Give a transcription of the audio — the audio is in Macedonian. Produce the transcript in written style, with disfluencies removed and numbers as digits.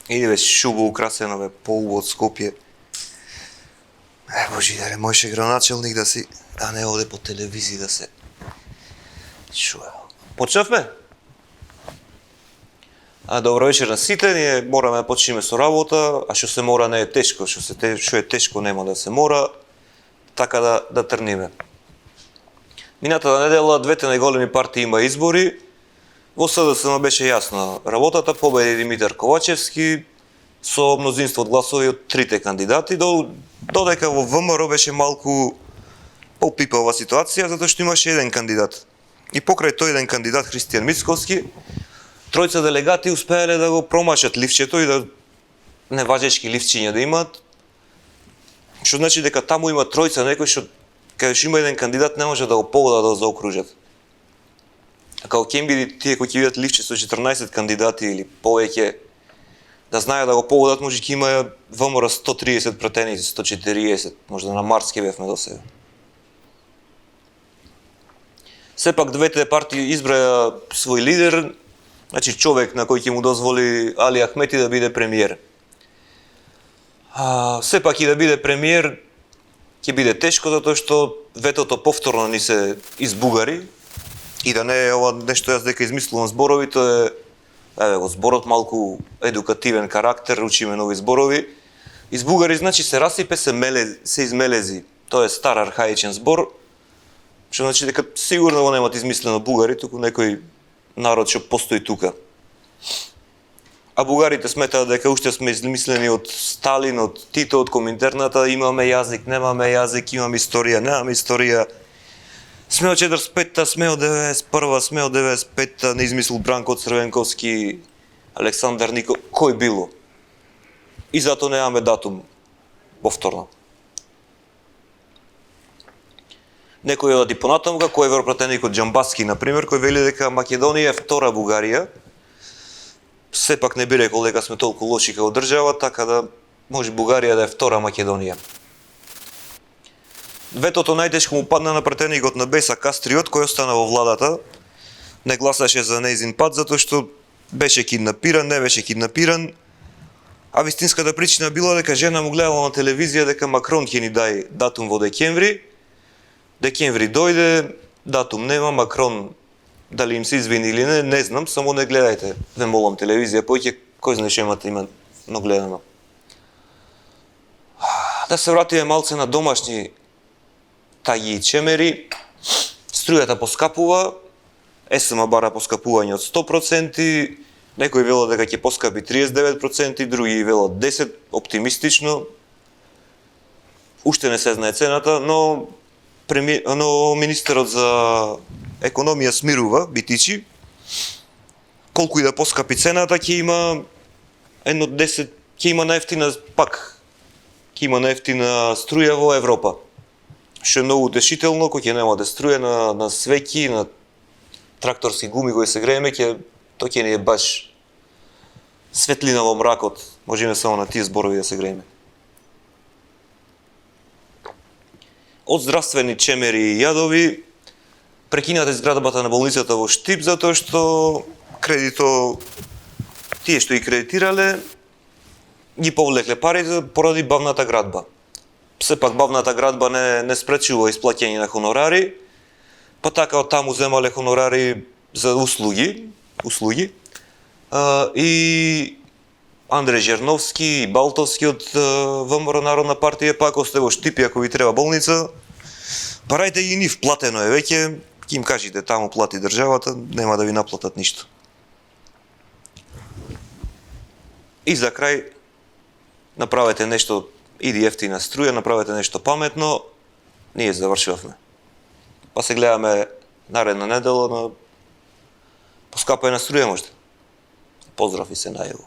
Иде бе шубо украсено бе полу од Скопје. Божидаре, можеше градоначелник да си, а не оде по телевизија да се чуе. Почнавме? Добро вечер на сите, ние мораме да почнеме со работа, а што се мора не е тешко, што е тешко нема да се мора, така да трниме. Минатата недела двете најголеми партии има избори, во СДСМ беше јасно работата, победи Димитар Ковачевски со мнозинство од гласови од трите кандидати, додека во ВМРО беше малку попипава ситуација, затоа што имаше еден кандидат. И покрај тој еден кандидат, Христијан Мицковски, тројца делегати успеале да го промашат ливчето и да неважечки ливчиња да имаат, што значи дека таму има тројца некој што каде што има еден кандидат не може да го погода да го заокружат. А као кембиди тие кои ќе видат ливче со 14 кандидати или повеќе, да знаат да го погодат, може ќе има ВМРО 130 пратеници, 140, може да на Марс ќе бевме до сега. Сепак двете партии избраја свој лидер, значи човек на кој ќе му дозволи Али Ахмети да биде премиер. Сепак и да биде премиер ќе биде тешко, затоа што ветото повторно ни се избугари и да не е ова нешто јас дека измислувам зборови, тоа е го зборот малку едукативен карактер, учиме нови зборови. Избугари значи се расипе, се измелези. Тоа е стар архаичен збор, што значи дека сигурно го немат измислено бугари, туку некој народ што постои тука. А бугарите сметаат дека уште сме измислени од Сталин, од Тито, од Коминтерната, имаме јазик, немаме јазик, имаме историја, немаме историја. Сме од 45-та, сме од 91-та, сме од 95-та, не измислил Бранко Црвенковски, Александар Никол, кој било. И затоа немаме датум повторно. Некој одади понатаму, како европратеникот Џамбаски, например, кој вели дека Македонија е втора Бугарија. Сепак не би рекол дека сме толку лоши како држава, така да може Бугарија да е втора Македонија. Ветото најтешко му падна на пратеникот на Беса Кастриот, кој остана во владата. Не гласаше за нејзин пат, затоа што беше киднапиран, не беше киднапиран. А вистинската причина била дека жена му гледала на телевизија дека Макрон ќе ни дај датум во декември. Декември дојде, датум нема, Макрон дали им се извини или не знам, само не гледајте, ве молам, телевизија, поќе кој знае што имате но гледано. Да се вратиме малце на домашни таги и чемери. Струјата поскапува, СМ бара поскапување од 100%, некои велат дека ќе поскапи 39%, други велат 10%, оптимистично. Уште не се знае цената, но министерот за економија смирува, битичи, колку и да поскапи цената, ќе има едно 10, ќе има најефтина струја во Европа. Што е многу утешително, кој ќе нема да струја на свеќи, на тракторски гуми кои се грееме, тоа ќе не е баш светлина во мракот, можеме само на тие зборови да се грееме. Од здравствени чемери и јадови, прекината изградбата на болницата во Штип, затоа што тие што ги кредитирале, ги повлекле парите поради бавната градба. Сепак бавната градба не спречува исплаќање на хонорари, па така од таму земале хонорари за услуги. И Андреј Жерновски и Балтовски од ВМРО Народна партија, пак осте во Штип, ако ви треба болница, парајте ги нив, платено е веќе, ќе им кажете таму плати државата, нема да ви наплатат ништо. И за крај, направете нешто, иди ефтина струја, направете нешто паметно, ние завршивавме. Па се гледаме наредна недела на поскапање на струја можда. Поздрав и се најаво.